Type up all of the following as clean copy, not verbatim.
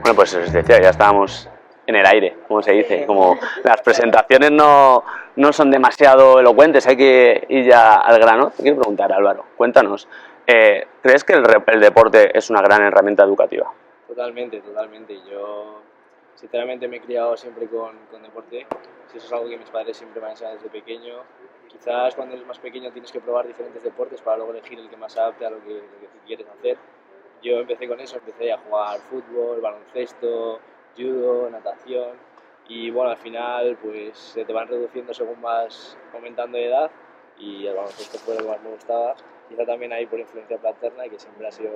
Bueno, pues os decía, ya estábamos en el aire, como se dice, como las presentaciones no son demasiado elocuentes, hay que ir ya al grano. Te quiero preguntar, Álvaro, cuéntanos, ¿crees que el deporte es una gran herramienta educativa? Totalmente, totalmente. Yo sinceramente me he criado siempre con deporte. Eso es algo que mis padres siempre me han enseñado desde pequeño. Quizás cuando eres más pequeño tienes que probar diferentes deportes para luego elegir el que más se adapte a lo que tú quieres hacer. Yo empecé con eso, empecé a jugar fútbol, baloncesto, judo, natación y bueno, al final pues se te van reduciendo según vas aumentando de edad y el baloncesto fue lo que más me gustaba. Quizá también ahí por influencia paterna, que siempre ha sido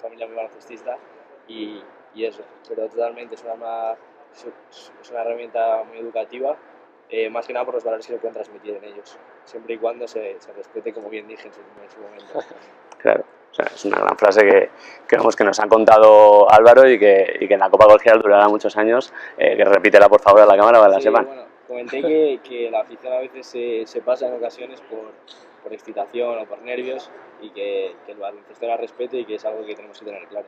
familia muy baloncestista y eso, pero totalmente es una herramienta muy educativa, más que nada por los valores que se pueden transmitir en ellos, siempre y cuando se respete, como bien dije en su momento. Claro, o sea, es una gran frase vamos, que nos ha contado Álvaro y que en la Copa Colegial durará muchos años, que repítela por favor a la cámara para que la Sí, sepan. bueno, comenté que la afición a veces se pasa en ocasiones por excitación o por nervios y que el baloncesto la respete y que es algo que tenemos que tener claro.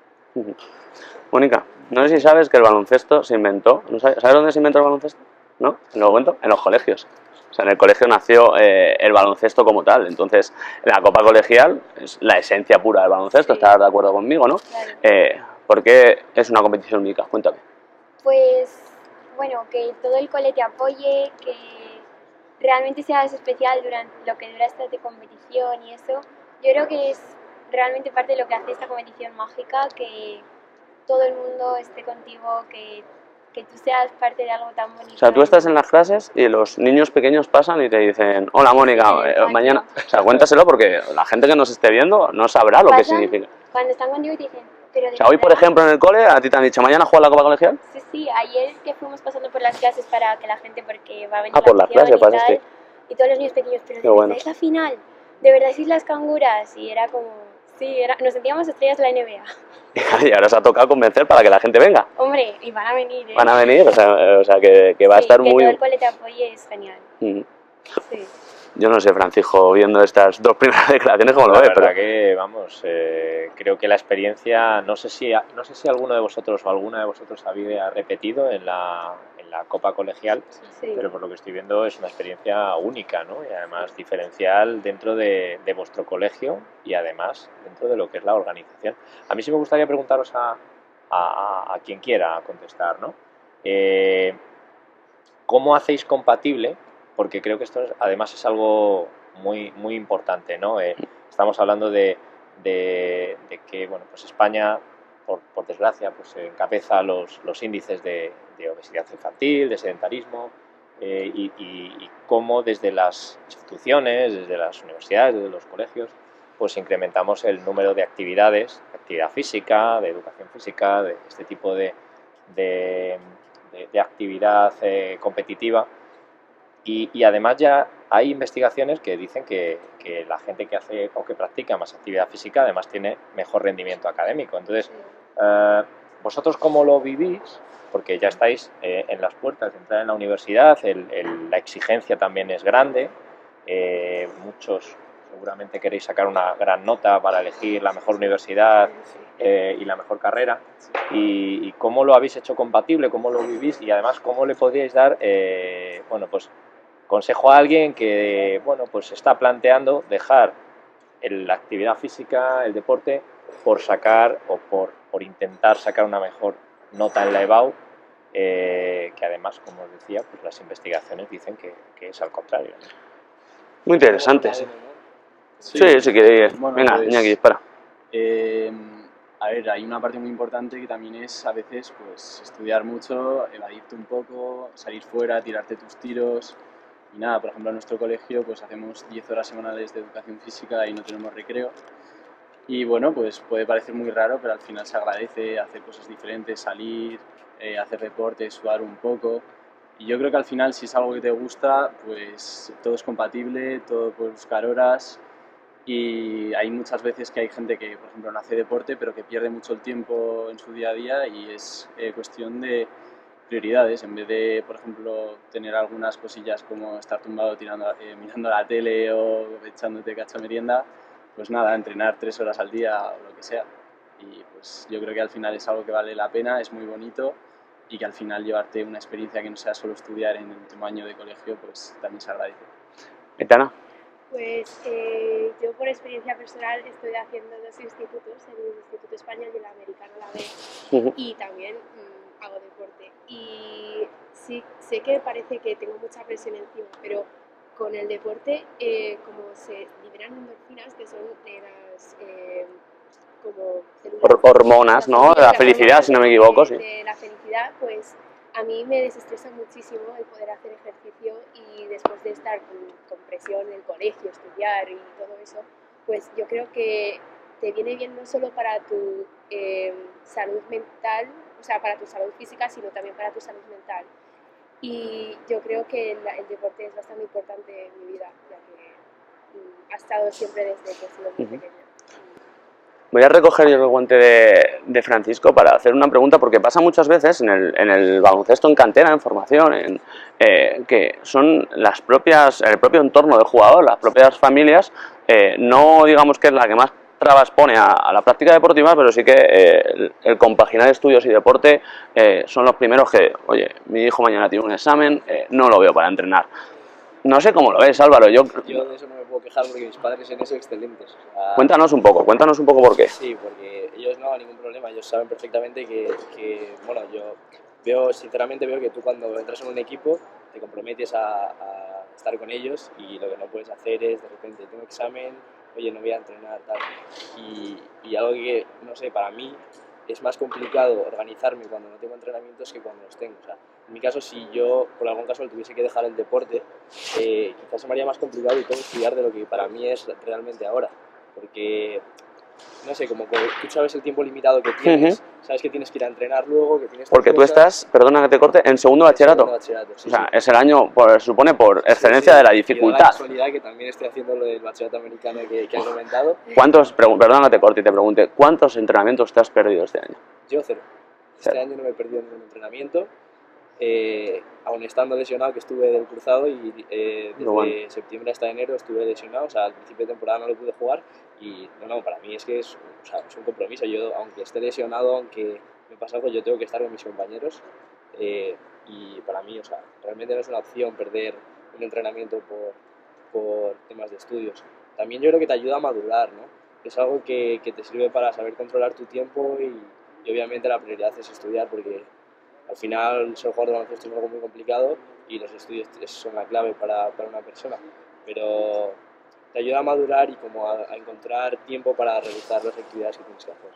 Mónica, no sé si sabes que el baloncesto se inventó, ¿no sabes dónde se inventó el baloncesto? ¿No? ¿Lo cuento? En los colegios. O sea, en el colegio nació el baloncesto como tal. Entonces, la Copa Colegial es la esencia pura del baloncesto, Sí. estarás de acuerdo conmigo, ¿no? Claro. ¿Por qué es una competición única? Cuéntame. Pues bueno, que todo el cole te apoye, que realmente seas especial durante lo que dura esta competición y eso. Yo creo que es realmente parte de lo que hace esta competición mágica, que todo el mundo esté contigo, que tú seas parte de algo tan bonito. O sea, tú estás en las clases y los niños pequeños pasan y te dicen, hola Mónica, mañana... O sea, cuéntaselo porque la gente que nos esté viendo no sabrá lo que significa. Cuando están contigo y te dicen, pero O sea, hoy por ejemplo en el cole a ti te han dicho, mañana juega la Copa Colegial. Sí, sí, ayer que fuimos pasando por las clases para que la gente, porque va a venir por las clases y tal, pasaste. y todos los niños pequeños, pero Qué de bueno. verdad es la final, de verdad es las canguras, y era como, sí, nos sentíamos estrellas de la NBA. Y ahora os ha tocado convencer para que la gente venga. Hombre, y van a venir, ¿eh? Van a venir, o sea que va a estar que muy... todo el cole te apoye es genial. Sí. Yo no sé, Francisco, viendo estas dos primeras declaraciones, ¿cómo lo ves? La verdad que, vamos, creo que la experiencia, no sé si alguno de vosotros o alguna de vosotros había repetido en la Copa Colegial, Sí. pero por lo que estoy viendo es una experiencia única, ¿no? Y además diferencial dentro de vuestro colegio y además dentro de lo que es la organización. A mí sí me gustaría preguntaros a quien quiera contestar, ¿no? ¿Cómo hacéis compatible? Porque creo que esto además es algo muy, muy importante, ¿no? Estamos hablando de que, bueno, pues España, por desgracia, pues encabeza los índices de obesidad infantil, de sedentarismo, y cómo desde las instituciones, desde las universidades, desde los colegios, pues incrementamos el número de actividades, de actividad física, de educación física, de este tipo de actividad competitiva. Y además ya hay investigaciones que dicen que la gente que hace o que practica más actividad física además tiene mejor rendimiento académico. Entonces, ¿vosotros cómo lo vivís? Porque ya estáis en las puertas de entrar en la universidad, la exigencia también es grande, muchos seguramente queréis sacar una gran nota para elegir la mejor universidad y la mejor carrera. ¿Y cómo lo habéis hecho compatible? ¿Cómo lo vivís? Y además, ¿cómo le podríais dar, bueno, pues consejo a alguien que, bueno, pues está planteando dejar la actividad física, el deporte, por sacar o por intentar sacar una mejor nota en la EBAU, que además, como os decía, pues las investigaciones dicen que es al contrario, ¿no? Muy interesante. Sí, si queréis. Bueno, Venga, pues, Iñaki, dispara. A ver, hay una parte muy importante que también es a veces pues estudiar mucho, evadirte un poco, salir fuera, tirarte tus tiros. Y nada, por ejemplo en nuestro colegio pues hacemos 10 horas semanales de educación física y no tenemos recreo. Y bueno, pues puede parecer muy raro, pero al final se agradece hacer cosas diferentes, salir, hacer deporte, sudar un poco. Y yo creo que al final si es algo que te gusta, pues todo es compatible, todo puedes buscar horas. Y hay muchas veces que hay gente que, por ejemplo, no hace deporte, pero que pierde mucho el tiempo en su día a día y es cuestión de prioridades. En vez de, por ejemplo, tener algunas cosillas como estar tumbado mirando la tele o echándote cacha merienda, pues nada, entrenar 3 horas al día o lo que sea. y pues yo creo que al final es algo que vale la pena, es muy bonito y que al final llevarte una experiencia que no sea solo estudiar en el último año de colegio, pues también se agradece. Aitana. Pues yo por experiencia personal estoy haciendo dos institutos, el Instituto Español y el Americano a la vez, y también hago deporte. Y sí, sé que parece que tengo mucha presión encima, pero con el deporte, como se liberan endorfinas, que son de las como células Hormonas, ¿no? De la felicidad, si no me equivoco, sí. de la felicidad, pues a mí me desestresa muchísimo el poder hacer ejercicio y después de estar con presión en el colegio, estudiar y todo eso, pues yo creo que te viene bien no solo para tu salud mental, o sea, para tu salud física, sino también para tu salud mental. Y yo creo que el deporte es bastante importante en mi vida, ya que ha estado siempre desde que he sido muy pequeña. Voy a recoger yo el guante de Francisco para hacer una pregunta, porque pasa muchas veces en el baloncesto en cantera, en formación, que son las propias, el propio entorno del jugador, las propias familias, no digamos que es la que más trabas pone a la práctica deportiva, pero sí que el compaginar estudios y deporte son los primeros que, oye, mi hijo mañana tiene un examen, no lo veo para entrenar. No sé cómo lo ves, Álvaro. Yo de eso no me puedo quejar porque mis padres en eso excelentes. O sea, cuéntanos un poco por qué. Sí, porque ellos no hay ningún problema, ellos saben perfectamente que bueno, yo sinceramente veo que tú cuando entras en un equipo te comprometes a estar con ellos y lo que no puedes hacer es de repente tengo examen, oye, no voy a entrenar, tal. Y algo que, no sé, para mí es más complicado organizarme cuando no tengo entrenamientos que cuando los tengo. O sea, en mi caso, si yo por algún caso tuviese que dejar el deporte, quizás se me haría más complicado y todo estudiar de lo que para mí es realmente ahora. Porque, no sé, como que tú sabes el tiempo limitado que tienes, sabes que tienes que ir a entrenar luego, que tienes... Porque tú estás, perdona que te corte, en segundo bachillerato. Sí, o sea, es el año, se supone, por excelencia de la dificultad. Y da la casualidad que también estoy haciendo lo del bachillerato americano que has comentado. Perdona que te corte y te pregunte, ¿cuántos entrenamientos te has perdido este año? Yo cero. Este año no me he perdido ningún entrenamiento. Aún estando lesionado, que estuve del cruzado y desde septiembre hasta enero estuve lesionado, o sea, al principio de temporada no lo pude jugar y no, para mí es que es un compromiso. Yo, aunque esté lesionado, aunque me pase algo, yo tengo que estar con mis compañeros y para mí, o sea, realmente no es una opción perder un entrenamiento por temas de estudios. También yo creo que te ayuda a madurar, ¿no? Es algo que te sirve para saber controlar tu tiempo y obviamente la prioridad es estudiar porque al final ser jugador de baloncesto es algo muy complicado y los estudios son la clave para una persona, pero te ayuda a madurar y como a encontrar tiempo para realizar las actividades que tienes que hacer.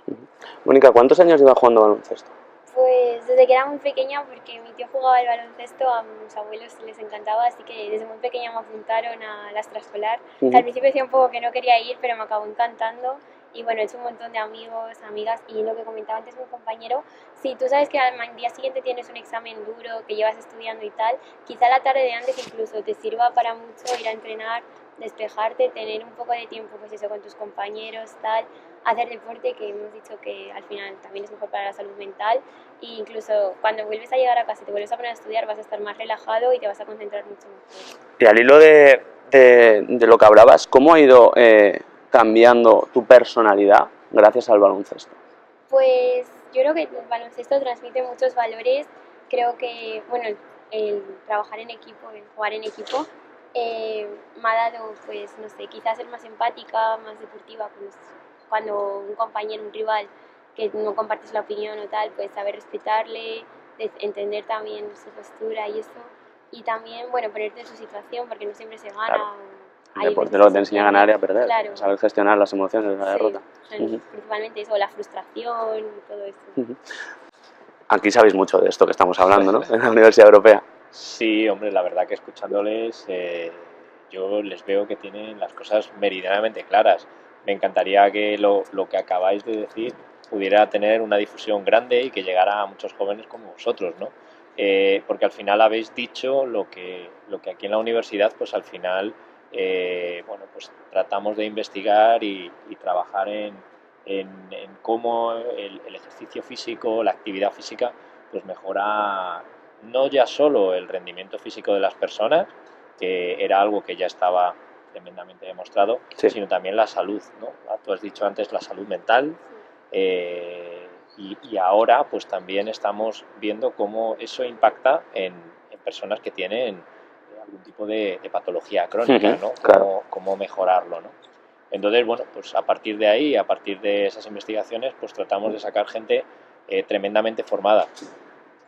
Mónica, ¿cuántos años llevas jugando baloncesto? Pues desde que era muy pequeña, porque mi tío jugaba el baloncesto, a mis abuelos les encantaba, así que desde muy pequeña me apuntaron a la extraescolar. Que al principio decía un poco que no quería ir, pero me acabó encantando. Y bueno, he hecho un montón de amigos, amigas, y lo que comentaba antes mi compañero, si tú sabes que al día siguiente tienes un examen duro, que llevas estudiando y tal, quizá la tarde de antes incluso te sirva para mucho ir a entrenar, despejarte, tener un poco de tiempo, pues eso, con tus compañeros, tal, hacer deporte, que hemos dicho que al final también es mejor para la salud mental, e incluso cuando vuelves a llegar a casa y te vuelves a poner a estudiar, vas a estar más relajado y te vas a concentrar mucho mejor. Y al hilo de lo que hablabas, ¿cómo ha ido cambiando tu personalidad gracias al baloncesto? Pues yo creo que el baloncesto transmite muchos valores. Creo que, bueno, el trabajar en equipo, el jugar en equipo, me ha dado, pues, no sé, quizás ser más empática, más deportiva, pues, cuando un compañero, un rival, que no compartes la opinión o tal, pues saber respetarle, entender también su postura y eso. Y también, bueno, ponerte en su situación, porque no siempre se gana. Claro. El deporte lo que te enseña a ganar y a perder, claro. Saber gestionar las emociones de la derrota. Principalmente eso, la frustración y todo eso. Aquí sabéis mucho de esto que estamos hablando, ¿no? En la Universidad Europea. Sí, hombre, la verdad que escuchándoles yo les veo que tienen las cosas meridianamente claras. Me encantaría que lo que acabáis de decir pudiera tener una difusión grande y que llegara a muchos jóvenes como vosotros, ¿no? Porque al final habéis dicho lo que aquí en la universidad, pues al final, bueno, pues tratamos de investigar y trabajar en cómo el ejercicio físico, la actividad física, pues mejora no ya solo el rendimiento físico de las personas, que era algo que ya estaba tremendamente demostrado, sino también la salud, ¿no? Tú has dicho antes la salud mental Y ahora pues también estamos viendo cómo eso impacta en personas que tienen algún tipo de patología crónica, ¿no? Claro. Cómo mejorarlo, ¿no? Entonces, bueno, pues a partir de ahí, a partir de esas investigaciones, pues tratamos de sacar gente tremendamente formada,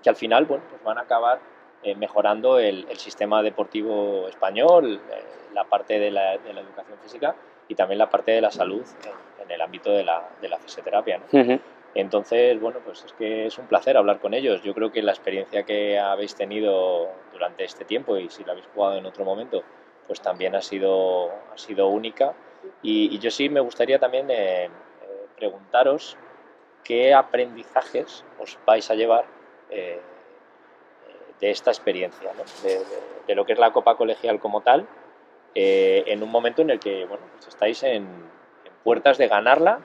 que al final, bueno, pues van a acabar mejorando el sistema deportivo español, la parte de la educación física y también la parte de la salud en el ámbito de la fisioterapia, ¿no? Entonces, bueno, pues es que es un placer hablar con ellos. Yo creo que la experiencia que habéis tenido durante este tiempo, y si la habéis jugado en otro momento, pues también ha sido única. Y yo sí me gustaría también preguntaros qué aprendizajes os vais a llevar de esta experiencia, ¿no? de lo que es la Copa Colegial como tal, en un momento en el que, bueno, pues estáis en puertas de ganarla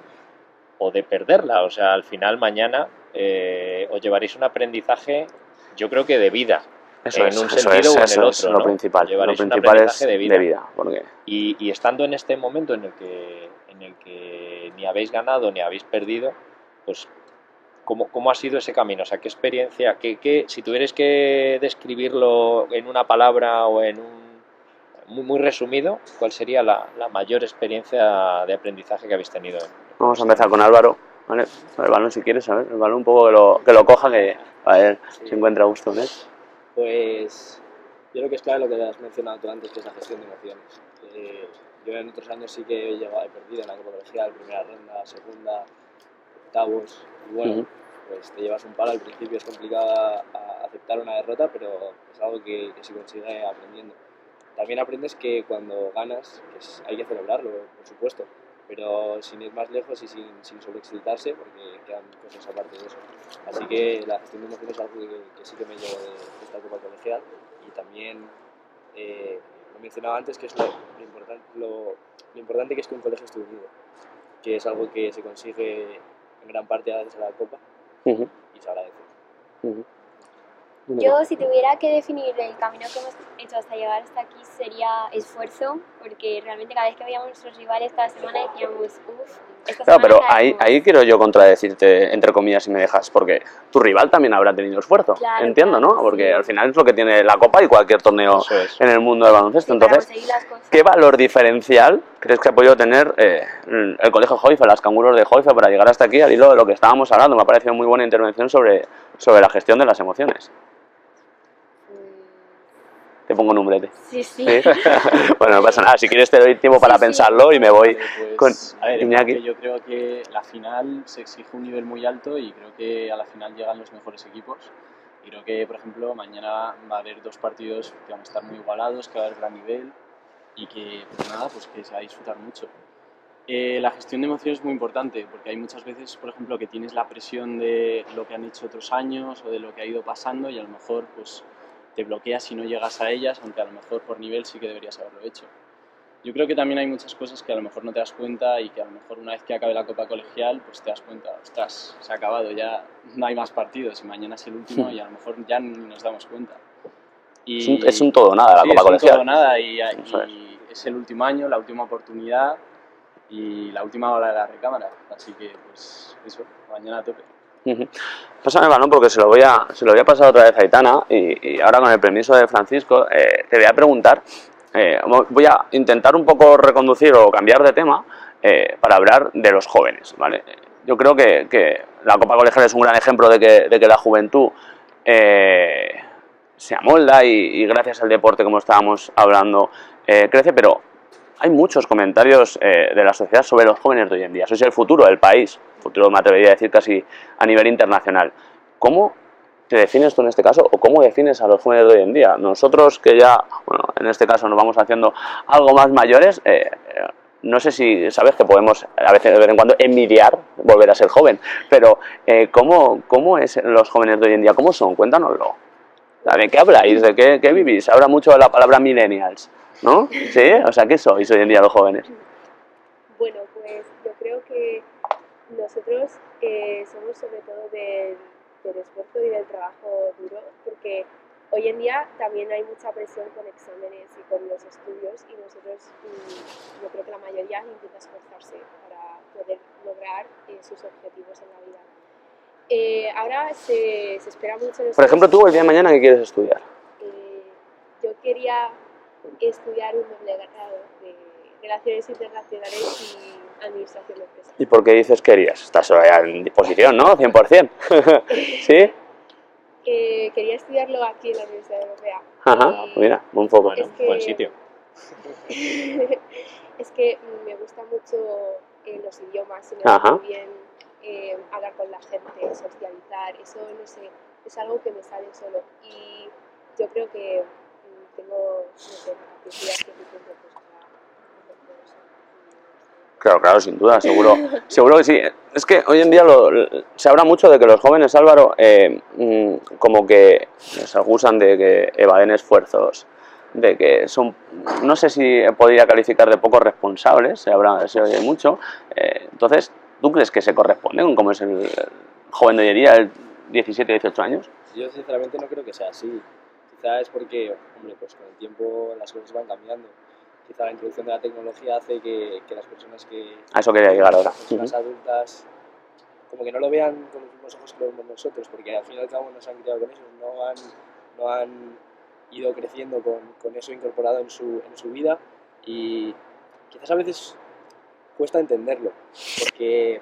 o de perderla. O sea, al final mañana os llevaréis un aprendizaje, yo creo que de vida, Eso en un sentido o en el otro, lo ¿no? principal. Llevaréis Lo un principal es aprendizaje de vida. Porque... y estando en este momento en el que ni habéis ganado ni habéis perdido, pues ¿cómo ha sido ese camino? O sea, ¿qué experiencia, si tuvierais que describirlo en una palabra o en un muy resumido, ¿cuál sería la mayor experiencia de aprendizaje que habéis tenido? Vamos a empezar con Álvaro, ¿vale? El balón si quieres, a ver, el balón un poco que lo coja, que a ver si encuentra gusto en él. Pues yo creo que es clave lo que has mencionado tú antes, que es la gestión de emociones. Yo en otros años sí que he llegado, he perdido en la Copa Colegial, primera ronda, segunda, octavos, y bueno, pues te llevas un palo, al principio es complicado aceptar una derrota, pero es algo que se consigue aprendiendo. También aprendes que cuando ganas, pues hay que celebrarlo, por supuesto, pero sin ir más lejos y sin sobreexcitarse, porque quedan cosas aparte de eso. Así que la gestión de emociones es algo que sí que me llevo de esta Copa Colegial, y también lo mencionaba antes, que es lo importante que es que un colegio esté unido, que es algo que se consigue en gran parte gracias a la Copa y se agradece. Yo, si tuviera que definir el camino que hemos hecho hasta llegar hasta aquí, sería esfuerzo, porque realmente cada vez que veíamos a nuestros rivales cada semana decíamos, uff, esta Claro, semana pero caemos. ahí quiero yo contradecirte, entre comillas, si me dejas, porque tu rival también habrá tenido esfuerzo, Claro, entiendo, claro, ¿no? Porque sí. al final es lo que tiene la Copa y cualquier torneo en el mundo del baloncesto. Sí, para Entonces, conseguir las cosas. ¿qué valor diferencial crees que ha podido tener el Colegio Joifa, las canguros de Joifa, para llegar hasta aquí, al hilo de lo que estábamos hablando? Me ha parecido muy buena intervención sobre la gestión de las emociones. Te pongo un umbrete. Sí. Bueno, no pasa nada. Si quieres te doy tiempo para pensarlo y me voy Pues, con a ver, Iñaki. yo creo que la final se exige un nivel muy alto y creo que a la final llegan los mejores equipos. Y creo que, por ejemplo, mañana va a haber 2 partidos que van a estar muy igualados, que va a haber gran nivel y que, pues nada, pues que se va a disfrutar mucho. La gestión de emociones es muy importante porque hay muchas veces, por ejemplo, que tienes la presión de lo que han hecho otros años o de lo que ha ido pasando y a lo mejor pues te bloqueas si no llegas a ellas, aunque a lo mejor por nivel sí que deberías haberlo hecho. Yo creo que también hay muchas cosas que a lo mejor no te das cuenta y que a lo mejor una vez que acabe la Copa Colegial pues te das cuenta, ostras, se ha acabado, ya no hay más partidos y mañana es el último y a lo mejor ya ni nos damos cuenta. Y Es un todo o nada la Copa Colegial. Es un todo o nada y es el último año, la última oportunidad y la última hora de la recámara, así que pues eso, mañana a tope. Pásame el balón porque se lo voy a pasar otra vez a Aitana y ahora con el permiso de Francisco te voy a preguntar, voy a intentar un poco reconducir o cambiar de tema para hablar de los jóvenes, ¿vale? Yo creo que la Copa Colegial es un gran ejemplo de que la juventud se amolda y gracias al deporte, como estábamos hablando, crece, pero hay muchos comentarios de la sociedad sobre los jóvenes de hoy en día. Sois el futuro del país, futuro me atrevería a decir casi a nivel internacional. ¿Cómo te defines tú en este caso o cómo defines a los jóvenes de hoy en día? Nosotros que ya, bueno, en este caso nos vamos haciendo algo más mayores, no sé si sabes que podemos a veces de vez en cuando envidiar volver a ser joven, pero ¿cómo es los jóvenes de hoy en día? ¿Cómo son? Cuéntanoslo. ¿De qué habláis? ¿De qué vivís? Se habla mucho de la palabra millennials, ¿no? ¿Sí? O sea, ¿qué sois hoy en día los jóvenes? Bueno, pues yo creo que nosotros somos sobre todo del esfuerzo y del trabajo duro, porque hoy en día también hay mucha presión con exámenes y con los estudios y nosotros, yo creo que la mayoría intenta esforzarse para poder lograr sus objetivos en la vida. Ahora se espera mucho... Por ejemplo, tú el día de mañana, ¿qué quieres estudiar? Yo quería estudiar un doble grado de Relaciones Internacionales y Administración de Empresas. ¿Y por qué dices querías? Estás en disposición, ¿no? 100%. ¿Sí? Quería estudiarlo aquí en la Universidad Europea. Ajá, Y mira, buen foco. Bueno, es que- buen sitio. es que me gusta mucho los idiomas, se me Ajá. da muy bien hablar con la gente, socializar, eso no sé, es algo que me sale solo y yo creo que tengo, no sé, la capacidad suficiente pues, para hacer todo eso. Claro, claro, sin duda, seguro que sí. Es que hoy en día se habla mucho de que los jóvenes, Álvaro, como que se acusan de que evaden esfuerzos, de que son, no sé si podría calificar de poco responsables, se oye mucho. Entonces, ¿tú crees que se corresponde con cómo es el joven de hoy en día, el 17, 18 años? Yo sinceramente no creo que sea así. Quizá es porque, hombre, pues con el tiempo las cosas van cambiando. Quizá la introducción de la tecnología hace que las personas que... A eso quería llegar ahora. Las personas adultas como que no lo vean con los mismos ojos que lo vemos nosotros, porque al fin y al cabo nos han criado con eso, no han ido creciendo con eso incorporado en su vida y quizás a veces cuesta entenderlo, porque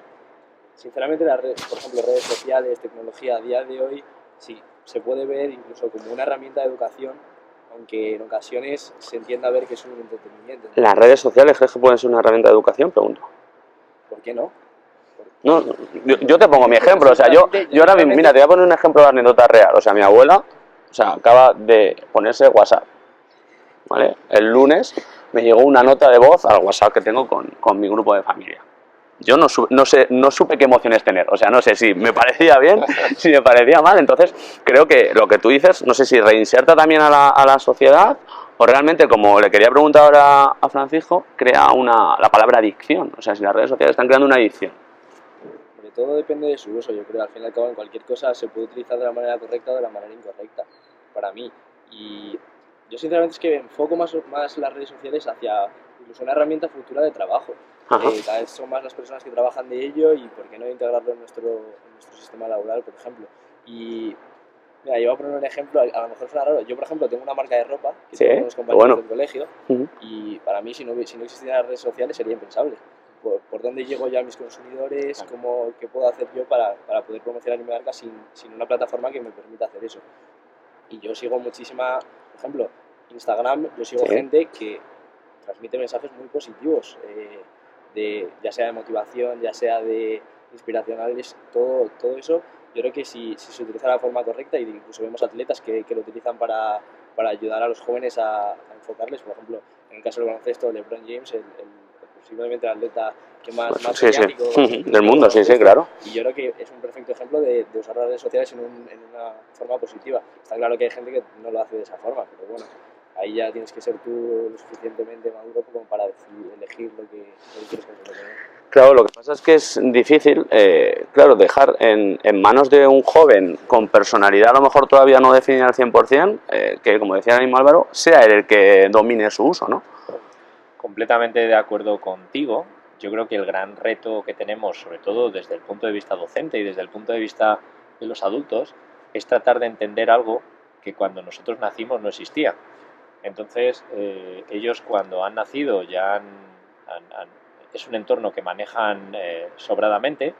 sinceramente por ejemplo, redes sociales, tecnología a día de hoy, sí, se puede ver incluso como una herramienta de educación, aunque en ocasiones se entienda a ver que es un entretenimiento. ¿Las redes sociales crees que pueden ser una herramienta de educación? Pregunto. ¿Por qué no? No, yo te pongo mi ejemplo, o sea, yo ahora mismo, mira, te voy a poner un ejemplo de anécdota real, o sea, mi abuela, o sea, acaba de ponerse WhatsApp, ¿vale? El lunes me llegó una nota de voz al WhatsApp que tengo con mi grupo de familia. Yo no supe qué emociones tener, o sea, no sé si me parecía bien, si me parecía mal, entonces creo que lo que tú dices, no sé si reinserta también a la sociedad o realmente, como le quería preguntar ahora a Francisco, crea la palabra adicción, o sea, si las redes sociales están creando una adicción. Sobre todo depende de su uso, yo creo, al fin y al cabo en cualquier cosa se puede utilizar de la manera correcta o de la manera incorrecta, para mí. Y yo sinceramente es que enfoco más las redes sociales hacia incluso una herramienta futura de trabajo. Cada vez son más las personas que trabajan de ello y por qué no integrarlo en nuestro sistema laboral, por ejemplo. Y mira, yo voy a poner un ejemplo, a lo mejor suena raro. Yo, por ejemplo, tengo una marca de ropa que tengo unos compañeros del colegio y para mí, si no existieran las redes sociales, sería impensable. Por dónde llego yo a mis consumidores, qué puedo hacer yo para poder promocionar mi marca sin una plataforma que me permita hacer eso. Y yo sigo muchísima, por ejemplo, Instagram, yo sigo gente que transmite mensajes muy positivos, ya sea de motivación, ya sea de inspiracionales, todo eso. Yo creo que si se utiliza de la forma correcta, y incluso vemos atletas que lo utilizan para ayudar a los jóvenes a enfocarles, por ejemplo, en el caso del baloncesto, LeBron James, posiblemente el atleta que más mediático del mundo, sí, claro. Y yo creo que es un perfecto ejemplo de usar las redes sociales en una forma positiva. Está claro que hay gente que no lo hace de esa forma, pero bueno, ahí ya tienes que ser tú lo suficientemente maduro como para elegir lo que quieres consumir. Claro, lo que pasa es que es difícil, claro, dejar en manos de un joven con personalidad a lo mejor todavía no definida al 100%, que como decía el mismo Álvaro, sea él el que domine su uso, ¿no? Completamente de acuerdo contigo. Yo creo que el gran reto que tenemos, sobre todo desde el punto de vista docente y desde el punto de vista de los adultos, es tratar de entender algo que cuando nosotros nacimos no existía. Entonces, ellos cuando han nacido ya es un entorno que manejan sobradamente,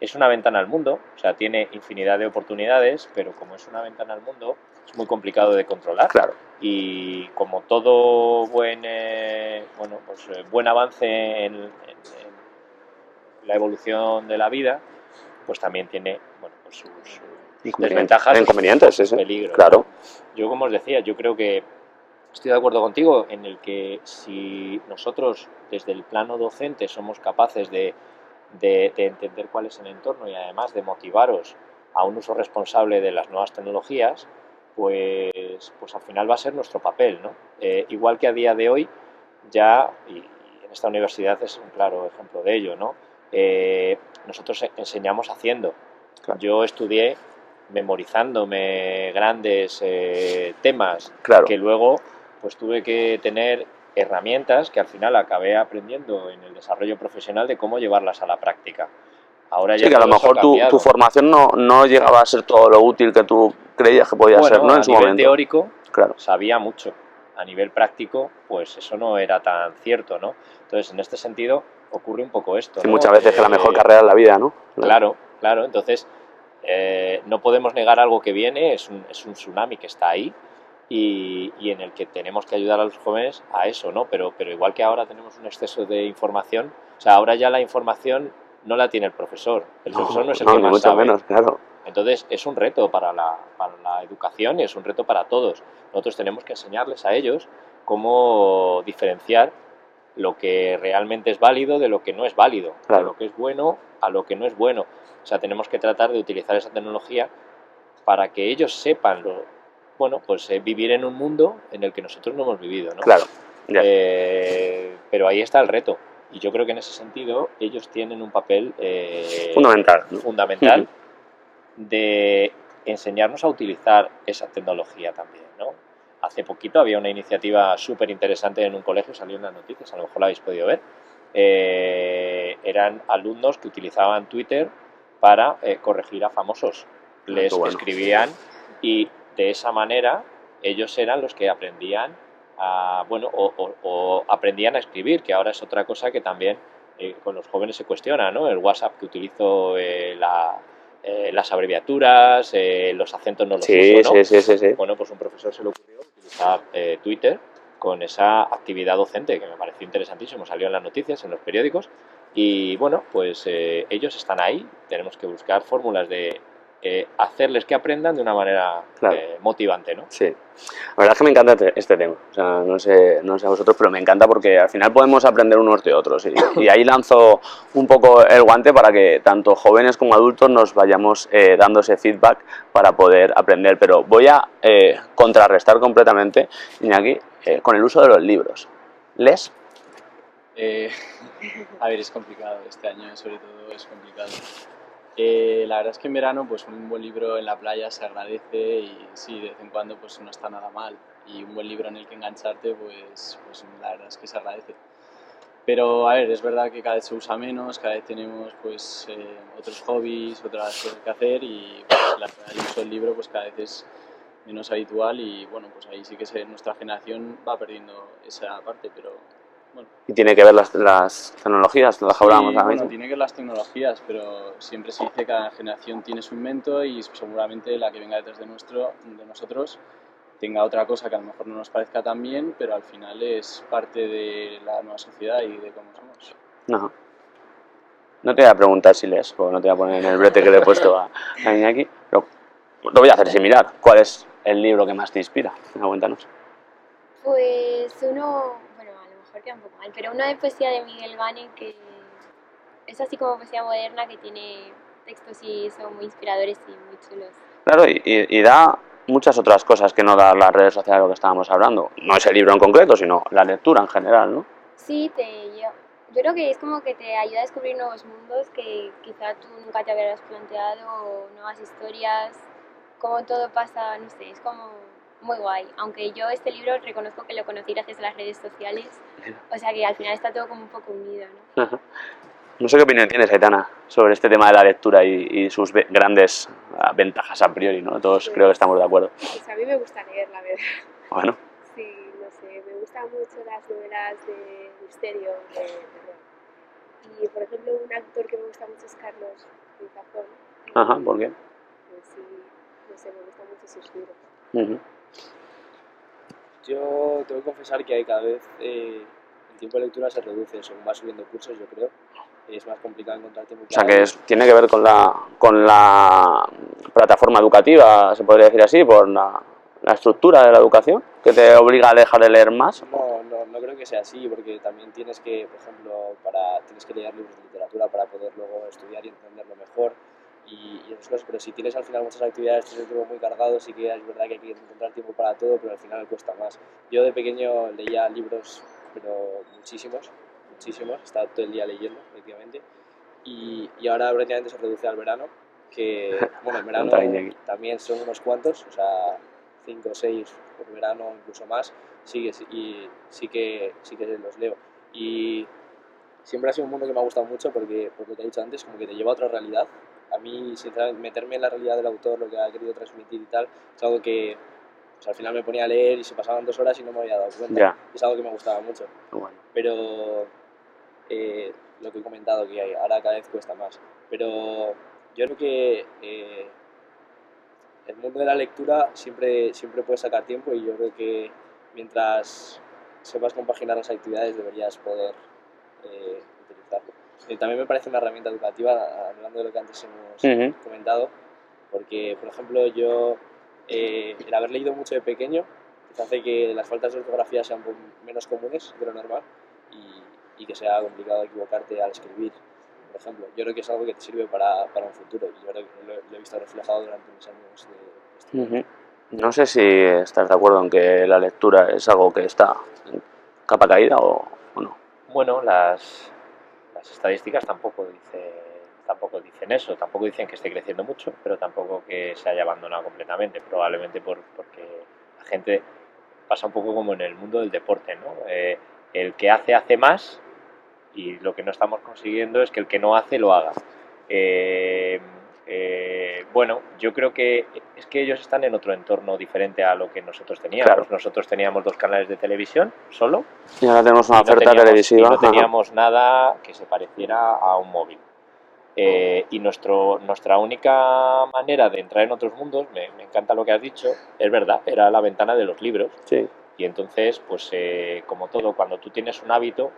es una ventana al mundo, o sea, tiene infinidad de oportunidades, pero como es una ventana al mundo, es muy complicado de controlar. Claro. Y como todo buen avance en la evolución de la vida, pues también tiene sus desventajas, inconvenientes, sus peligros. Claro. Yo, como os decía, yo creo que estoy de acuerdo contigo en el que si nosotros desde el plano docente somos capaces de entender cuál es el entorno y además de motivaros a un uso responsable de las nuevas tecnologías, pues al final va a ser nuestro papel, ¿no? Igual que a día de hoy ya, y en esta universidad es un claro ejemplo de ello, ¿no? Nosotros enseñamos haciendo. Claro. Yo estudié memorizándome grandes temas que luego pues tuve que tener herramientas que al final acabé aprendiendo en el desarrollo profesional de cómo llevarlas a la práctica. Ahora ya Sí, que a lo todo eso ha mejor tu cambiado. formación no llegaba a ser todo lo útil que tú creías que podía ser, ¿no? A En su nivel momento. teórico Claro. sabía mucho. A nivel práctico, pues eso no era tan cierto, ¿no? Entonces, en este sentido, ocurre un poco esto, Sí, ¿no? muchas veces que la mejor carrera es la vida, ¿no? Claro. Entonces, no podemos negar algo que viene, es un tsunami que está ahí y en el que tenemos que ayudar a los jóvenes a eso, ¿no? Pero igual que ahora tenemos un exceso de información, o sea, ahora ya la información no la tiene el profesor no es el que ni más mucho sabe. menos, claro. Entonces, es un reto para la educación y es un reto para todos. Nosotros tenemos que enseñarles a ellos cómo diferenciar lo que realmente es válido de lo que no es válido, Claro. de lo que es bueno a lo que no es bueno. O sea, tenemos que tratar de utilizar esa tecnología para que ellos sepan vivir en un mundo en el que nosotros no hemos vivido, ¿no? Claro, ya. Pero ahí está el reto. Y yo creo que en ese sentido ellos tienen un papel Fundamental, ¿no? fundamental de enseñarnos a utilizar esa tecnología también, ¿no? Hace poquito había una iniciativa súper interesante en un colegio, salió en las noticias, a lo mejor la habéis podido ver. Eran alumnos que utilizaban Twitter para corregir a famosos. Les bueno. escribían y de esa manera ellos eran los que aprendían o aprendían a escribir, que ahora es otra cosa que también con los jóvenes se cuestiona, ¿no? El WhatsApp que utilizo, las abreviaturas, los acentos no los uso, ¿no? Sí. Bueno, pues un profesor se le ocurrió utilizar Twitter con esa actividad docente que me pareció interesantísimo, salió en las noticias, en los periódicos y bueno, pues ellos están ahí, tenemos que buscar fórmulas de hacerles que aprendan de una manera Claro. motivante, ¿no? Sí, la verdad es que me encanta este tema, o sea, no sé a vosotros, pero me encanta porque al final podemos aprender unos de otros y ahí lanzo un poco el guante para que tanto jóvenes como adultos nos vayamos dando ese feedback para poder aprender, pero voy a contrarrestar completamente, Iñaki, con el uso de los libros. ¿Lees? A ver, es complicado, este año sobre todo es complicado. La verdad es que en verano pues un buen libro en la playa se agradece y sí, de vez en cuando pues no está nada mal y un buen libro en el que engancharte pues la verdad es que se agradece. Pero a ver, es verdad que cada vez se usa menos, cada vez tenemos pues otros hobbies, otras cosas que hacer y pues, la verdad, el uso del libro pues cada vez es menos habitual y bueno, pues ahí sí que nuestra generación va perdiendo esa parte, pero bueno. Y tiene que ver las tecnologías, las que hablábamos ahora bueno, mismo. tiene que ver las tecnologías, pero siempre se dice que cada generación tiene su invento y seguramente la que venga detrás de nosotros tenga otra cosa que a lo mejor no nos parezca tan bien, pero al final es parte de la nueva sociedad y de cómo somos. No. No te voy a preguntar si lees, porque no te voy a poner en el brete que le he puesto a Iñaki, pero lo voy a hacer similar. ¿Cuál es el libro que más te inspira? Cuéntanos. Pues uno, bueno, a lo mejor queda un poco mal, pero una de poesía de Miguel Gane que es así como poesía moderna que tiene textos y son muy inspiradores y muy chulos. Claro, y da muchas otras cosas que no da las redes sociales de lo que estábamos hablando. No es el libro en concreto, sino la lectura en general, ¿no? Sí, yo creo que es como que te ayuda a descubrir nuevos mundos que quizá tú nunca te habrías planteado, o nuevas historias, cómo todo pasa, no sé, es como muy guay. Aunque yo este libro reconozco que lo conocí gracias a las redes sociales, o sea que al final está todo como un poco unido, ¿no? No sé qué opinión tienes, Aitana, sobre este tema de la lectura y sus grandes ventajas a priori, ¿no? Todos Pues, creo que estamos de acuerdo. Pues a mí me gusta leer, la verdad. Bueno, Sí, no sé, me gustan mucho las novelas de misterio, de terror. Y por ejemplo, un autor que me gusta mucho es Carlos Ruiz Zafón. ajá, ¿por qué? Pues sí, no sé, me gustan mucho sus libros. Ujú. Yo tengo que confesar que hay cada vez el tiempo de lectura se reduce, según va subiendo cursos, yo creo. Es más complicado encontrar tiempo O sea, para que ello. tiene que ver con la plataforma educativa, se podría decir así, por la estructura de la educación, que te obliga a dejar de leer más. No creo que sea así, porque también tienes que, por ejemplo, tienes que leer libros de literatura para poder luego estudiar y entenderlo mejor y esas cosas, pero si tienes al final muchas actividades, tienes el tiempo muy cargado, sí que es verdad que hay que encontrar tiempo para todo, pero al final cuesta más. Yo de pequeño leía libros, pero muchísimos, estaba todo el día leyendo, prácticamente, y ahora prácticamente se reduce al verano, que, bueno, en verano Contra Iñaki. también son unos cuantos, o sea, 5 o 6 por verano, incluso más. sí que los leo. Y siempre ha sido un mundo que me ha gustado mucho porque, por lo que he dicho antes, como que te lleva a otra realidad. A mí, sinceramente, meterme en la realidad del autor, lo que ha querido transmitir y tal, es algo que pues, al final me ponía a leer y se pasaban 2 horas y no me había dado cuenta. Ya. Es algo que me gustaba mucho. Bueno. Pero lo que he comentado, que ahora cada vez cuesta más. Pero yo creo que el mundo de la lectura siempre puedes sacar tiempo y yo creo que mientras sepas compaginar las actividades deberías poder utilizarlo. También me parece una herramienta educativa, hablando de lo que antes hemos comentado, porque, por ejemplo, yo el haber leído mucho de pequeño quizá hace que las faltas de ortografía sean menos comunes de lo normal y que sea complicado equivocarte al escribir, por ejemplo. Yo creo que es algo que te sirve para un futuro y yo creo que lo he visto reflejado durante mis años de estudio. No sé si estás de acuerdo en que la lectura es algo que está en capa caída o no. Bueno, las estadísticas tampoco dicen eso, tampoco dicen que esté creciendo mucho, pero tampoco que se haya abandonado completamente, probablemente porque la gente pasa un poco como en el mundo del deporte, ¿no? El que hace más y lo que no estamos consiguiendo es que el que no hace lo haga. Bueno, yo creo que es que ellos están en otro entorno diferente a lo que nosotros teníamos. Claro. Nosotros teníamos 2 canales de televisión solo. Y ahora tenemos una y no oferta teníamos- televisiva. Y no teníamos nada que se pareciera a un móvil. Y nuestra única manera de entrar en otros mundos, me encanta lo que has dicho, es verdad, era la ventana de los libros. Sí. Y entonces, pues como todo, cuando tú tienes un hábito,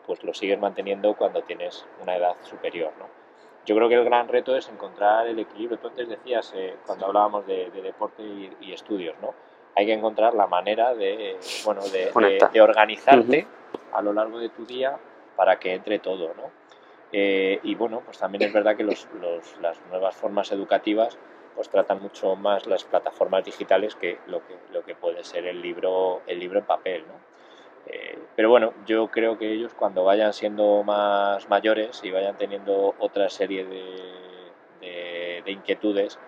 pues lo sigues manteniendo cuando tienes una edad superior, ¿no? Yo creo que el gran reto es encontrar el equilibrio. Tú antes decías, cuando hablábamos de deporte y estudios, ¿no? Hay que encontrar la manera de organizarte a lo largo de tu día para que entre todo, ¿no? Y bueno, pues también es verdad que las nuevas formas educativas pues tratan mucho más las plataformas digitales que lo que puede ser el libro en papel, ¿no? Pero bueno, yo creo que ellos cuando vayan siendo más mayores y vayan teniendo otra serie de inquietudes,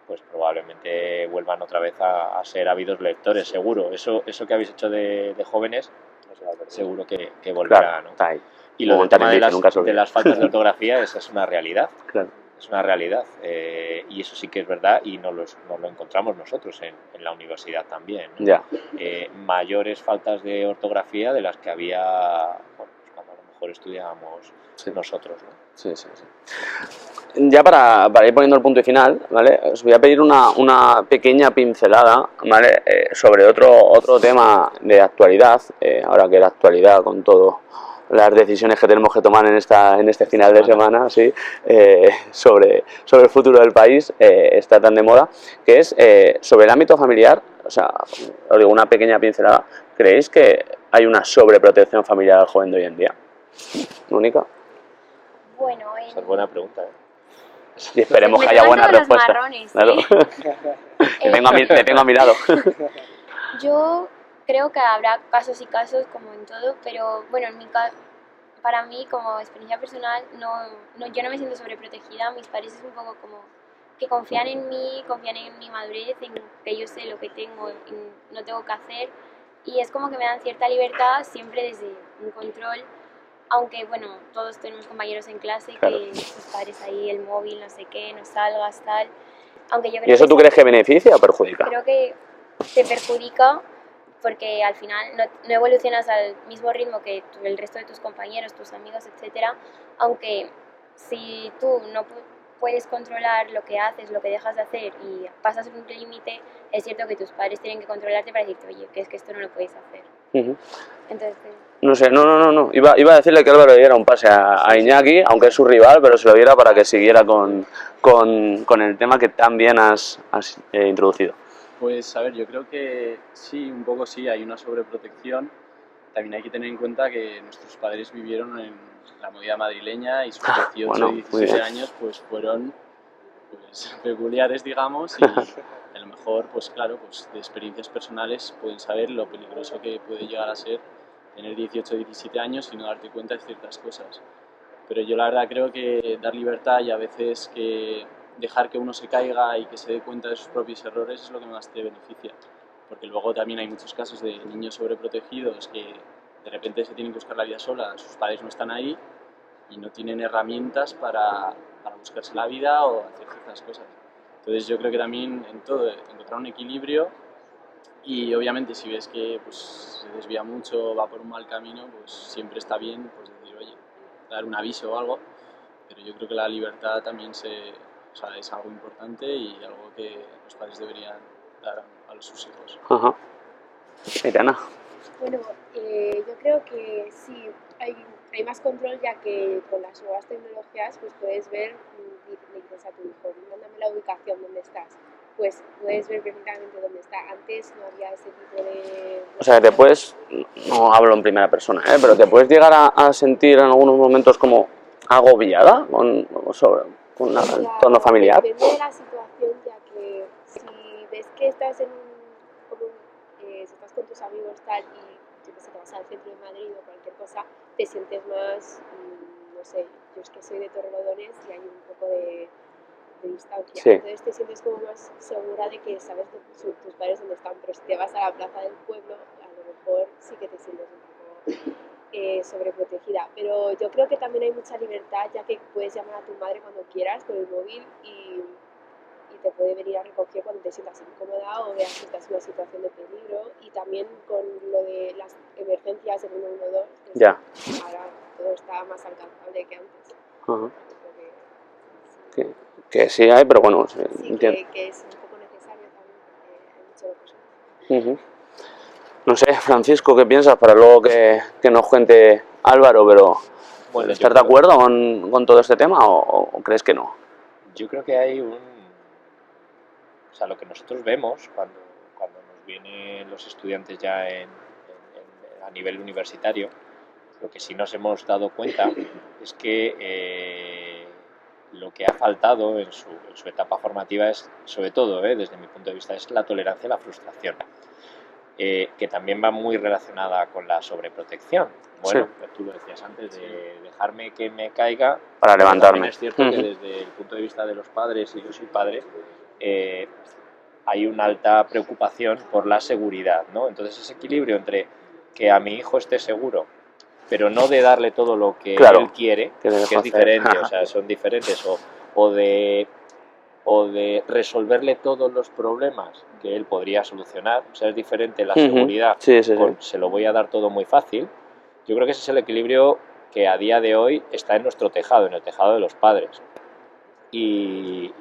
pues probablemente vuelvan otra vez a ser ávidos lectores, seguro. Eso que habéis hecho de jóvenes, seguro que volverá, Claro, ¿no? está ahí. Y lo Como del tema Tarek dice, nunca se de olvida. las faltas de ortografía, esa es una realidad. Claro. Es una realidad. Y eso sí que es verdad y nos lo encontramos nosotros en la universidad también, ¿no? Ya. Mayores faltas de ortografía de las que había bueno, pues cuando a lo mejor estudiábamos nosotros, ¿no? Sí. Ya para ir poniendo el punto y final, ¿vale? Os voy a pedir una pequeña pincelada, ¿vale? Sobre otro tema de actualidad, ahora que la actualidad con todo las decisiones que tenemos que tomar en este final de semana, sí, sobre el futuro del país, está tan de moda, que es sobre el ámbito familiar. O sea, os digo una pequeña pincelada. ¿Creéis que hay una sobreprotección familiar al joven de hoy en día? ¿Única? Bueno, Esa es buena pregunta, ¿eh? Y esperemos me que haya toman buena todos los respuesta. marrones, Claro. ¿sí? Te tengo a mi lado. Yo creo que habrá casos y casos como en todo, pero bueno, para mí como experiencia personal yo no me siento sobreprotegida. Mis padres es un poco como que confían en mí, confían en mi madurez, en que yo sé lo que tengo y no tengo que hacer, y es como que me dan cierta libertad siempre desde un control, aunque bueno, todos tenemos compañeros en clase que sus padres ahí, el móvil, no sé qué, no salgas, tal. Aunque yo creo ¿Y eso que tú crees que beneficia o perjudica? creo que te perjudica porque al final no evolucionas al mismo ritmo que el resto de tus compañeros, tus amigos, etcétera. Aunque si tú no puedes controlar lo que haces, lo que dejas de hacer y pasas un límite, es cierto que tus padres tienen que controlarte para decirte, oye, que es que esto no lo puedes hacer. Entonces, no sé, no. Iba a decirle que Álvaro diera un pase a Iñaki, aunque es su rival, pero se lo diera para que siguiera con el tema que tan bien has introducido. Pues a ver, yo creo que sí, un poco sí, hay una sobreprotección. También hay que tener en cuenta que nuestros padres vivieron en la movida madrileña y sus 18 y 17 años pues fueron pues, peculiares, digamos, y a lo mejor, pues claro, pues de experiencias personales pueden saber lo peligroso que puede llegar a ser tener 18 o 17 años y no darte cuenta de ciertas cosas. Pero yo la verdad creo que dar libertad y a veces que dejar que uno se caiga y que se dé cuenta de sus propios errores es lo que más te beneficia. porque luego también hay muchos casos de niños sobreprotegidos que de repente se tienen que buscar la vida sola, sus padres no están ahí y no tienen herramientas para buscarse la vida o hacer ciertas cosas. Entonces yo creo que también en todo encontrar un equilibrio, y obviamente si ves que pues, se desvía mucho, va por un mal camino, pues siempre está bien pues, decir, oye, dar un aviso o algo, pero yo creo que la libertad también es algo importante y algo que los padres deberían dar a sus hijos. Ajá. Aitana. Bueno, yo creo que sí, hay más control, ya que con las nuevas tecnologías pues puedes ver, le dices a tu hijo, mándame la ubicación donde estás, pues puedes ver perfectamente dónde está. Antes no había ese tipo de... O sea, te puedes, no hablo en primera persona, pero te puedes llegar a sentir en algunos momentos como agobiada con el entorno familiar. Depende de la situación, ya que si ves que estás si estás con tus amigos tal y yo que sé, te vas al centro de Madrid o cualquier cosa, te sientes más, no sé, yo es que soy de Torrelodones y hay un poco de distancia, Sí. entonces te sientes como más segura de que sabes tus padres dónde están, pero si te vas a la plaza del pueblo, a lo mejor sí que te sientes un poco sobreprotegida, pero yo creo que también hay mucha libertad, ya que puedes llamar a tu madre cuando quieras con el móvil y te puede venir a recoger cuando te sientas incómoda o veas que estás en una situación de peligro. Y también con lo de las emergencias del 112, pues Ya. ahora todo está más alcanzable que antes. Ajá. Creo que Que sí hay, pero bueno, sí, entiendo. que es un poco necesario también, porque hay mucho de cosas. Ujú. No sé, Francisco, ¿qué piensas? Para luego que nos cuente Álvaro, pero Bueno, yo ¿estás de creo- acuerdo con todo este tema o crees que no? Yo creo que hay o sea, lo que nosotros vemos cuando nos vienen los estudiantes ya a nivel universitario, lo que sí nos hemos dado cuenta es que lo que ha faltado en su etapa formativa es, sobre todo, desde mi punto de vista, es la tolerancia a la frustración, que también va muy relacionada con la sobreprotección. Bueno, Sí. tú lo decías antes, de dejarme que me caiga. Para pero levantarme. también es cierto que Ujú. desde el punto de vista de los padres, y yo soy padre, hay una alta preocupación por la seguridad, ¿no? Entonces ese equilibrio entre que a mi hijo esté seguro, pero no de darle todo lo que Claro, él quiere, que dejo que es hacer. diferente, o sea, son diferentes, o de resolverle todos los problemas que él podría solucionar, o sea, es diferente la Ujú. seguridad Sí, sí, sí. con se lo voy a dar todo muy fácil. Yo creo que ese es el equilibrio que a día de hoy está en nuestro tejado, en el tejado de los padres. Y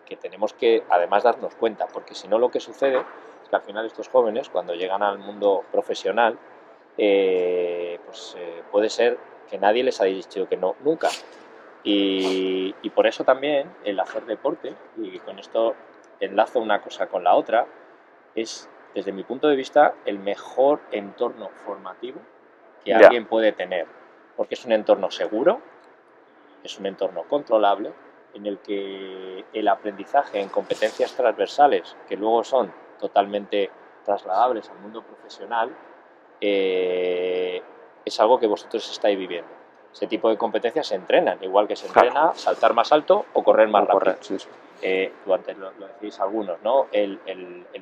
que tenemos que además darnos cuenta, porque si no lo que sucede es que al final estos jóvenes, cuando llegan al mundo profesional, puede ser que nadie les haya dicho que no, nunca. Y por eso también el hacer deporte, y con esto enlazo una cosa con la otra, es, desde mi punto de vista, el mejor entorno formativo que Ya. alguien puede tener, porque es un entorno seguro, es un entorno controlable, en el que el aprendizaje en competencias transversales, que luego son totalmente trasladables al mundo profesional, es algo que vosotros estáis viviendo. Ese tipo de competencias se entrenan, igual que se entrena saltar más alto o correr más rápido. Correr, sí, sí. Tú antes lo decís algunos, ¿no? El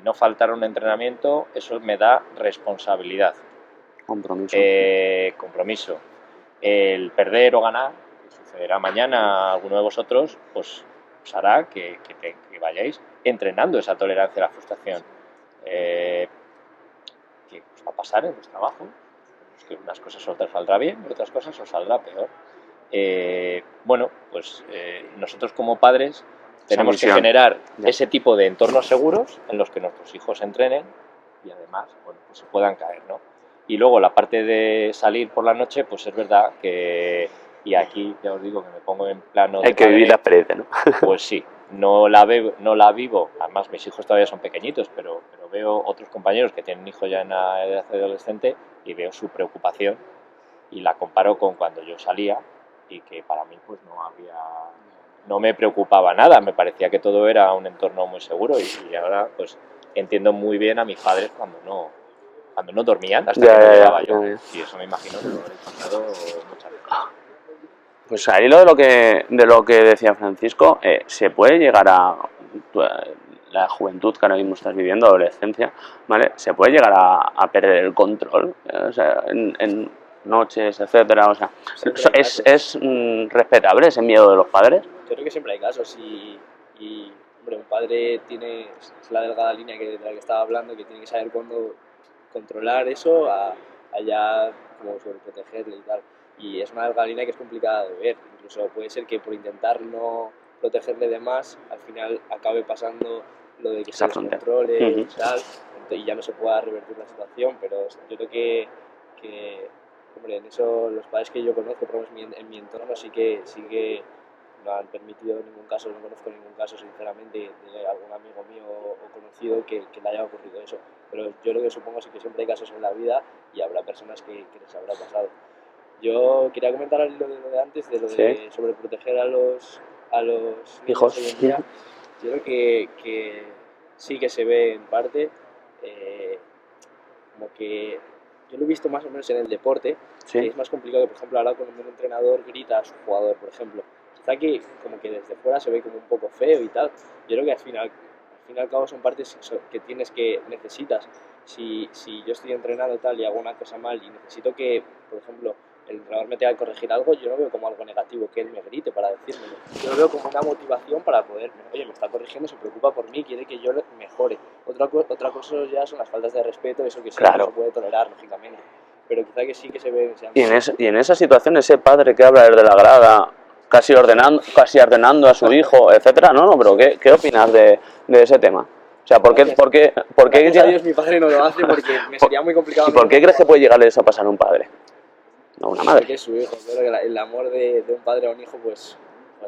no faltar a un entrenamiento, eso me da responsabilidad, Compromiso. compromiso. El perder o ganar, que sucederá mañana a alguno de vosotros, pues os hará que vayáis entrenando esa tolerancia a la frustración. Que os va a pasar en los trabajos, es que unas cosas os saldrá bien y otras cosas os saldrá peor. Nosotros como padres tenemos que misión. generar Ya. ese tipo de entornos seguros en los que nuestros hijos entrenen y además pues se puedan caer, ¿no? Y luego la parte de salir por la noche, pues es verdad que, y aquí ya os digo que me pongo en plano Hay de que padre, vivir la experiencia, ¿no? pues sí, no la vivo, además mis hijos todavía son pequeñitos, pero veo otros compañeros que tienen hijos ya en la edad adolescente y veo su preocupación y la comparo con cuando yo salía y que para mí pues no me preocupaba nada, me parecía que todo era un entorno muy seguro y ahora pues entiendo muy bien a mis padres cuando no dormían hasta que no llegaba yo. Y eso me imagino que lo habréis pasado muchas veces. Pues ahí lo de lo que decía Francisco, se puede llegar a la juventud que ahora mismo estás viviendo, adolescencia, ¿vale? Se puede llegar a perder el control, o sea, en noches, etcétera, o sea, es respetable ese miedo de los padres. Yo creo que siempre hay casos y hombre, un padre tiene es la delgada línea de la que estaba hablando, que tiene que saber cuándo controlar eso a ya como sobreprotegerle y tal. Y es una delgada línea que es complicada de ver. Incluso puede ser que por intentar no protegerle de más, al final acabe pasando lo de que se descontrole y tal, y ya no se pueda revertir la situación. Pero yo creo que hombre, en eso los padres que yo conozco, por lo menos en mi entorno, sí que no han permitido ningún caso, no conozco ningún caso sinceramente de algún amigo mío o conocido que le haya ocurrido eso. Pero yo lo que supongo es que siempre hay casos en la vida y habrá personas que les habrá pasado. Yo quería comentar lo de antes, de lo de sobreproteger a los hijos hoy en día. Yo creo que sí que se ve en parte, como que yo lo he visto más o menos en el deporte, que es más complicado que, por ejemplo, ahora cuando un entrenador grita a su jugador, por ejemplo. Quizá que como que desde fuera se ve como un poco feo y tal. Yo creo que al fin y al cabo son partes que necesitas. Si yo estoy entrenando tal y hago una cosa mal y necesito que, por ejemplo, el entrenador me tenga que corregir algo, yo no veo como algo negativo que él me grite para decírmelo. Yo lo veo como una motivación para poder, oye, me está corrigiendo, se preocupa por mí, quiere que yo mejore. Otra cosa ya son las faltas de respeto, eso que sí, no se puede tolerar, lógicamente. Pero quizá que sí que se ve en ese ámbito. Y en esa situación, ese padre que habla desde la grada, casi ordenando a su hijo, etcétera, no, pero ¿qué opinas de ese tema? O sea, ¿por qué Gracias a Dios mi padre no lo hace porque me sería muy complicado. ¿Y por qué crees que puede llegarle eso a pasar a un padre? No, una madre. Porque es su hijo. Yo creo que el amor de un padre a un hijo pues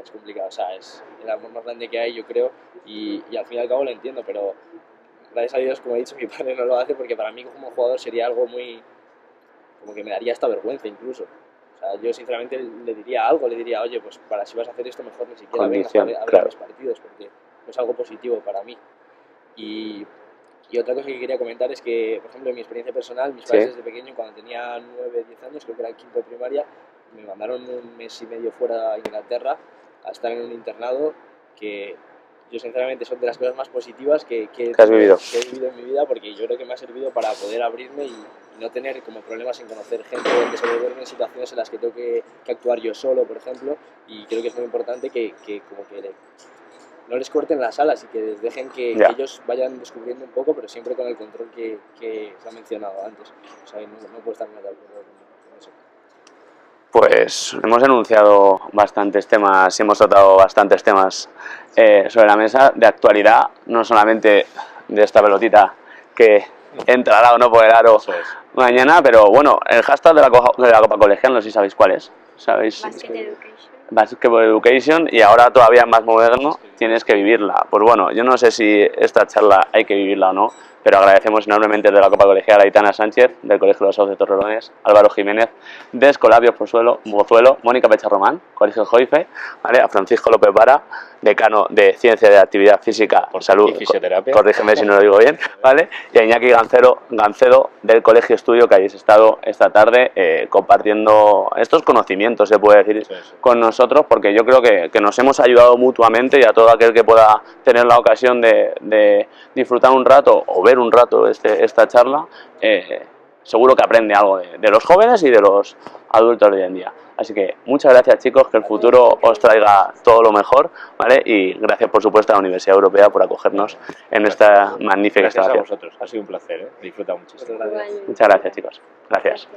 es complicado. O sea, es el amor más grande que hay, yo creo, y al fin y al cabo lo entiendo, pero gracias a Dios, como he dicho, mi padre no lo hace porque para mí como jugador sería algo muy... como que me daría hasta vergüenza incluso. O sea, yo sinceramente le diría algo, le diría, oye, pues para si vas a hacer esto mejor ni siquiera vengas a ver los partidos porque no es algo positivo para mí. Y otra cosa que quería comentar es que, por ejemplo, en mi experiencia personal, mis padres desde pequeño, cuando tenía 9, 10 años, creo que era quinto de primaria, me mandaron un mes y medio fuera a Inglaterra a estar en un internado que yo sinceramente son de las cosas más positivas que he vivido en mi vida, porque yo creo que me ha servido para poder abrirme y no tener como problemas en conocer gente, en desenvolverme en situaciones en las que tengo que actuar yo solo, por ejemplo, y creo que es muy importante que como que no les corten las alas y que les dejen que ellos vayan descubriendo un poco, pero siempre con el control que se ha mencionado antes. O sea, no puedo estar más de acuerdo con eso. Pues hemos enunciado bastantes temas y hemos tratado bastantes temas sobre la mesa de actualidad, no solamente de esta pelotita que entrará o no por el aro mañana, pero bueno, el hashtag de la Copa Colegial, no sé si sabéis cuál es. ¿Sabéis? Basketball Education, y ahora todavía más moderno, tienes que vivirla. Pues bueno, yo no sé si esta charla hay que vivirla o no, pero agradecemos enormemente de la Copa Colegial a Aitana Sánchez, del Colegio Los Sauces de Torrelodones, Álvaro Jiménez, de Escolapios Pozuelo, Mónica Pecharromán, Colegio Joife, ¿vale? A Francisco López Vara, decano de Ciencia de Actividad Física, Salud, y Fisioterapia, corrígeme si no lo digo bien, ¿vale? Y a Iñaki Gancedo, del Colegio Estudio, que hayáis estado esta tarde compartiendo estos conocimientos, se puede decir, con nosotros, porque yo creo que nos hemos ayudado mutuamente, y a todo aquel que pueda tener la ocasión de disfrutar un rato o ver un rato esta charla, seguro que aprende algo de los jóvenes y de los adultos de hoy en día. Así que muchas gracias, chicos, que el futuro os traiga todo lo mejor, ¿vale? Y gracias, por supuesto, a la Universidad Europea por acogernos en esta magnífica instalación. Gracias a vosotros, ha sido un placer, disfruta muchísimo. Muchas gracias, chicos. Gracias.